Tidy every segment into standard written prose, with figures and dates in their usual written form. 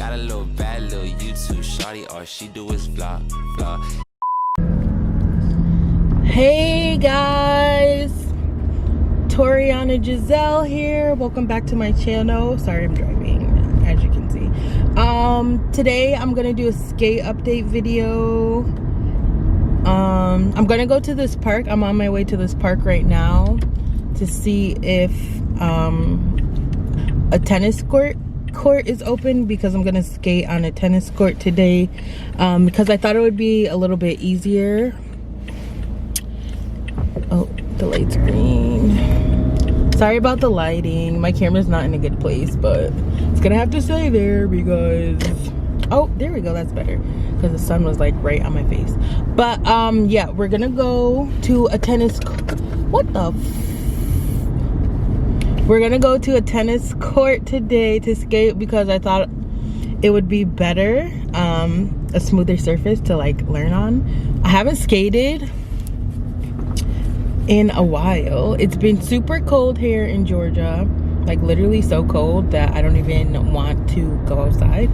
Got a little bad little YouTube shawty, all she do is vlog, vlog. Hey guys, Toriana Jazel here. Welcome back to my channel. Sorry, I'm driving, as you can see. Today I'm gonna do a skate update video. I'm gonna go to this park. I'm on my way to this park right now to see if a tennis court is open, because I'm gonna skate on a tennis court today, because I thought it would be a little bit easier. Oh, the light's green. Sorry about the lighting. My camera's not in a good place, but it's gonna have to stay there because, oh, there we go, that's better, because the sun was like right on my face. But yeah, we're gonna go to a tennis, what the we're gonna go to a tennis court today to skate, because I thought it would be better, a smoother surface to like learn on. I haven't skated in a while. It's been super cold here in Georgia, like literally so cold that I don't even want to go outside.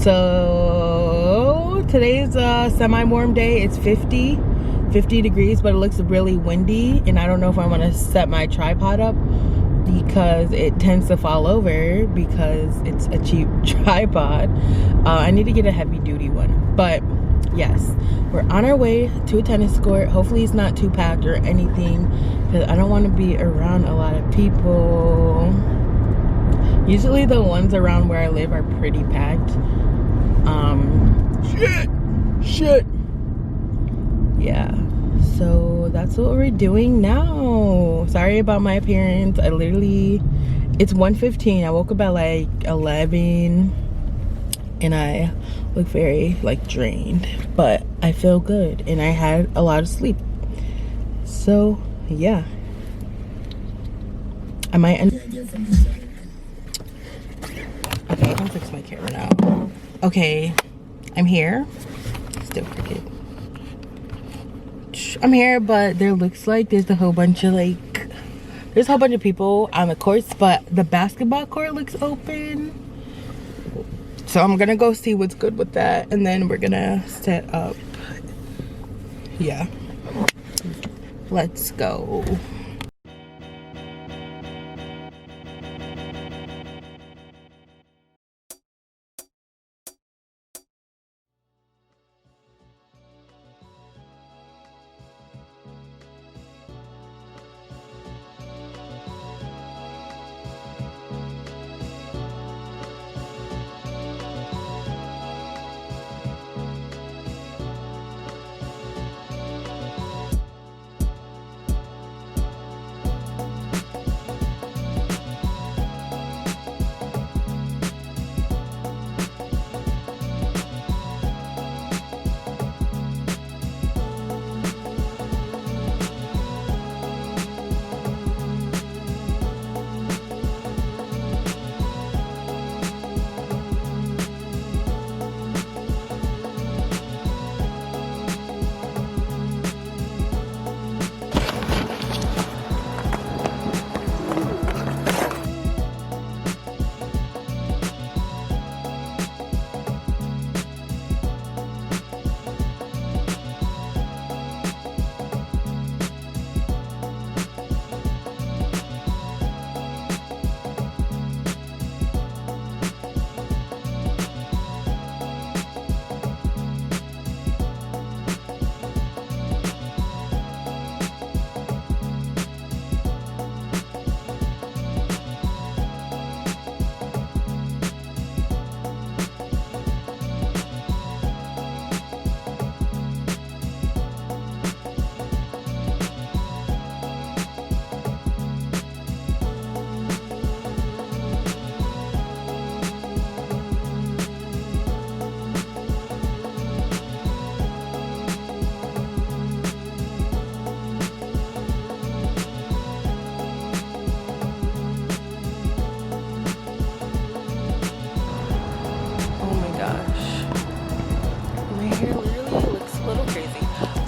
So today's a semi-warm day. It's 50 degrees, but it looks really windy, and I don't know if I want to set my tripod up because it tends to fall over because it's a cheap tripod. I need to get a heavy duty one. But yes, we're on our way to a tennis court. Hopefully it's not too packed or anything, because I don't want to be around a lot of people. Usually the ones around where I live are pretty packed. Shit. Yeah, so that's what we're doing now. Sorry about my appearance. It's 1:15. I woke up at like 11 and I look very like drained, but I feel good and I had a lot of sleep. So yeah, I might end. Okay, I'm gonna fix my camera now. Okay, I'm here. Still crooked. I'm here, but there looks like there's a whole bunch of people on the courts, but the basketball court looks open. So I'm gonna go see what's good with that, and then we're gonna set up. Yeah, let's go.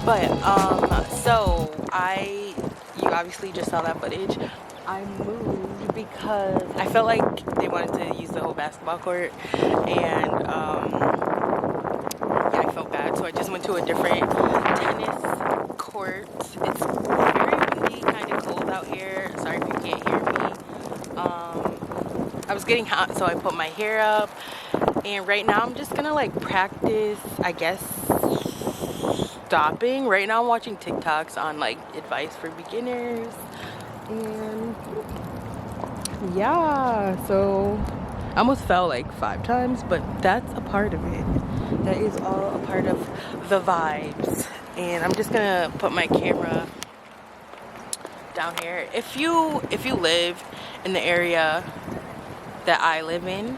But so you obviously just saw that footage. I moved because I felt like they wanted to use the whole basketball court, and yeah, I felt bad, so I just went to a different tennis court. It's very windy, kind of cold out here. Sorry if you can't hear me. I was getting hot, so I put my hair up, and right now I'm just gonna like practice, I guess, stopping. Right now I'm watching TikToks on like advice for beginners, and yeah, so I almost fell like 5 times, but that's a part of it. That is all a part of the vibes. And I'm just gonna put my camera down here. If you live in the area that I live in,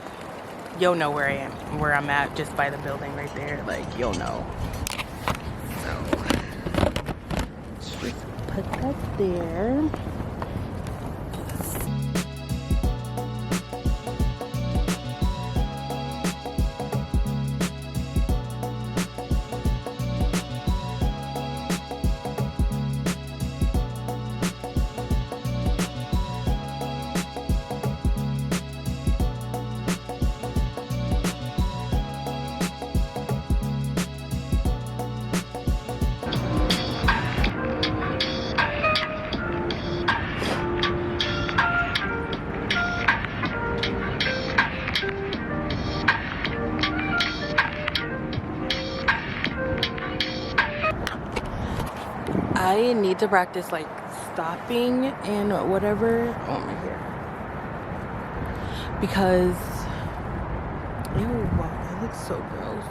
you'll know where I am, where I'm at, just by the building right there. Like, you'll know. So just put that there. I need to practice like stopping and whatever. Oh my hair. Because ew, that looks so gross.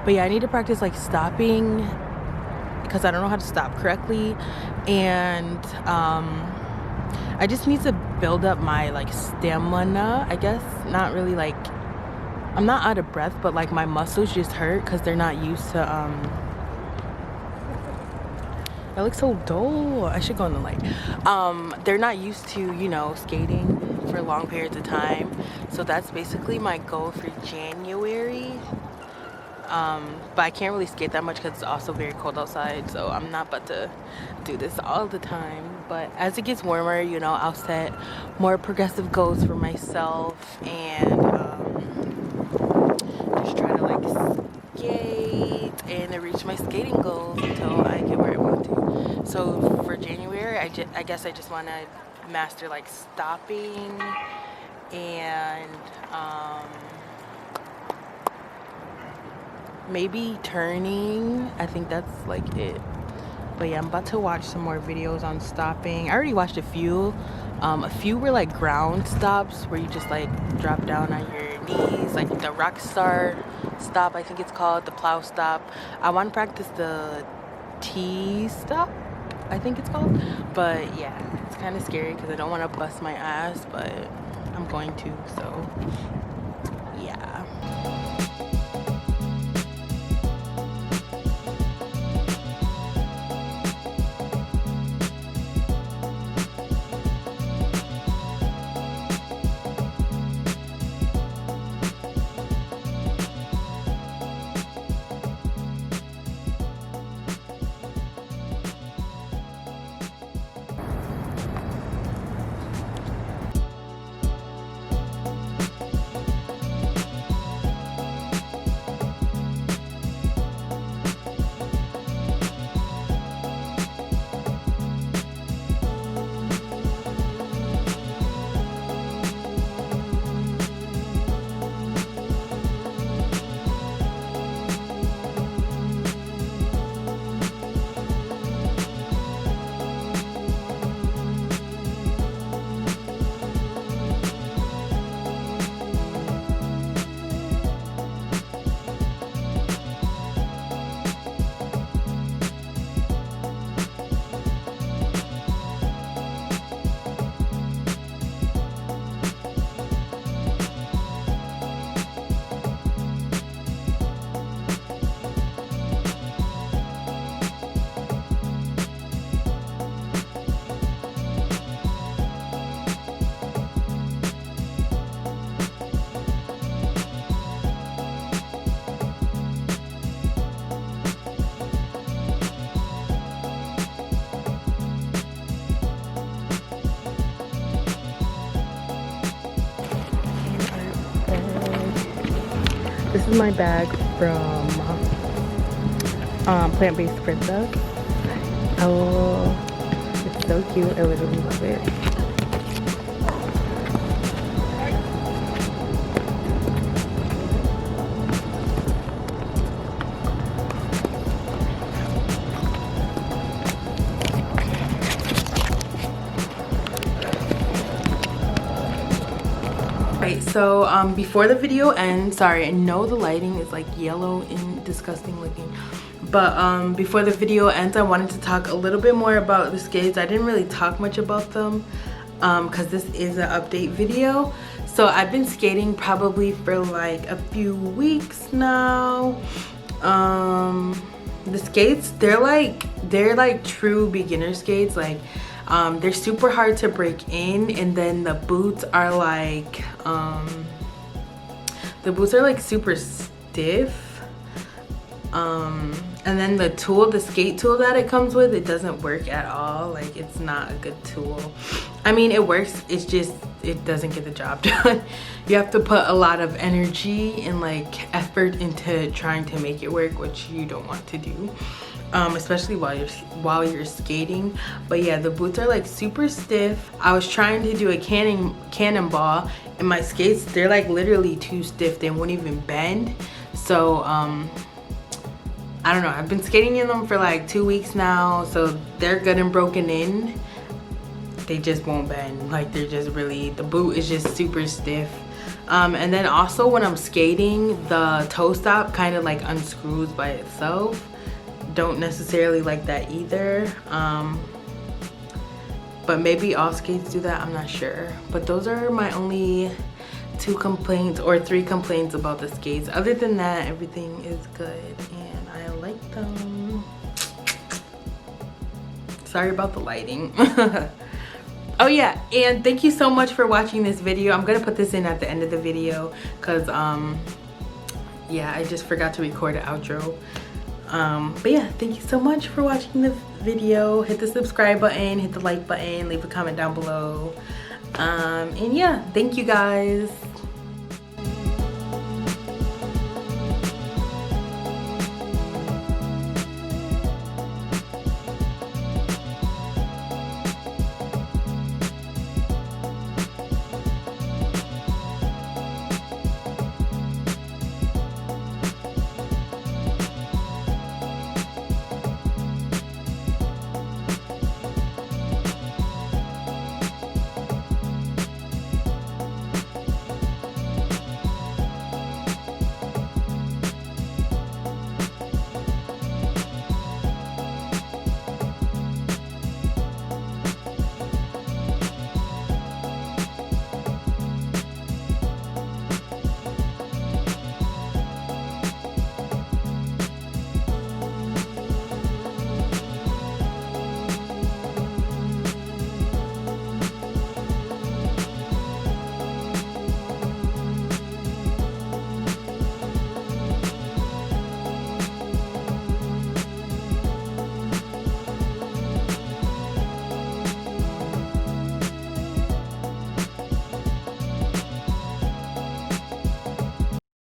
But yeah, I need to practice like stopping because I don't know how to stop correctly, and I just need to build up my like stamina, I guess. Not really like, I'm not out of breath, but like my muscles just hurt because they're not used to I look so dull. I should go in the light. They're not used to, you know, skating for long periods of time. So that's basically my goal for January. But I can't really skate that much because it's also very cold outside. So I'm not about to do this all the time. But as it gets warmer, you know, I'll set more progressive goals for myself and just try to like skate and reach my skating goals until I get where I want to. So for January, I guess I just want to master like stopping and maybe turning. I think that's like it. But yeah, I'm about to watch some more videos on stopping. I already watched a few. A few were like ground stops where you just like drop down on your knees, like the rock star stop, I think it's called, the plow stop. I want to practice the T stop, I think it's called. But yeah, it's kind of scary because I don't want to bust my ass, but I'm going to, so yeah. This is my bag from Plant-Based Princess. Oh, it's so cute. I literally love it. Right, so before the video ends, sorry, I know the lighting is like yellow and disgusting looking, but before the video ends, I wanted to talk a little bit more about the skates. I didn't really talk much about them because this is an update video. So I've been skating probably for like a few weeks now. The skates, they're like true beginner skates. Like they're super hard to break in, and then the boots are like super stiff. And then the skate tool that it comes with, it doesn't work at all. Like, it's not a good tool. I mean, it works, it's just, it doesn't get the job done. You have to put a lot of energy and like effort into trying to make it work, which you don't want to do. Especially while you're skating. But yeah, the boots are like super stiff. I was trying to do a cannonball, and my skates, they're like literally too stiff. They won't even bend. So I don't know, I've been skating in them for like 2 weeks now, so they're good and broken in. They just won't bend. Like, they're just really, the boot is just super stiff. And then also when I'm skating, the toe stop kind of like unscrews by itself. Don't necessarily like that either. But maybe all skates do that, I'm not sure. But those are my only 2 complaints or 3 complaints about the skates. Other than that, everything is good and I like them. Sorry about the lighting. Oh yeah, and thank you so much for watching this video. I'm gonna put this in at the end of the video because yeah, I just forgot to record an outro. But yeah, thank you so much for watching the video. Hit the subscribe button, hit the like button, leave a comment down below. And yeah, thank you guys.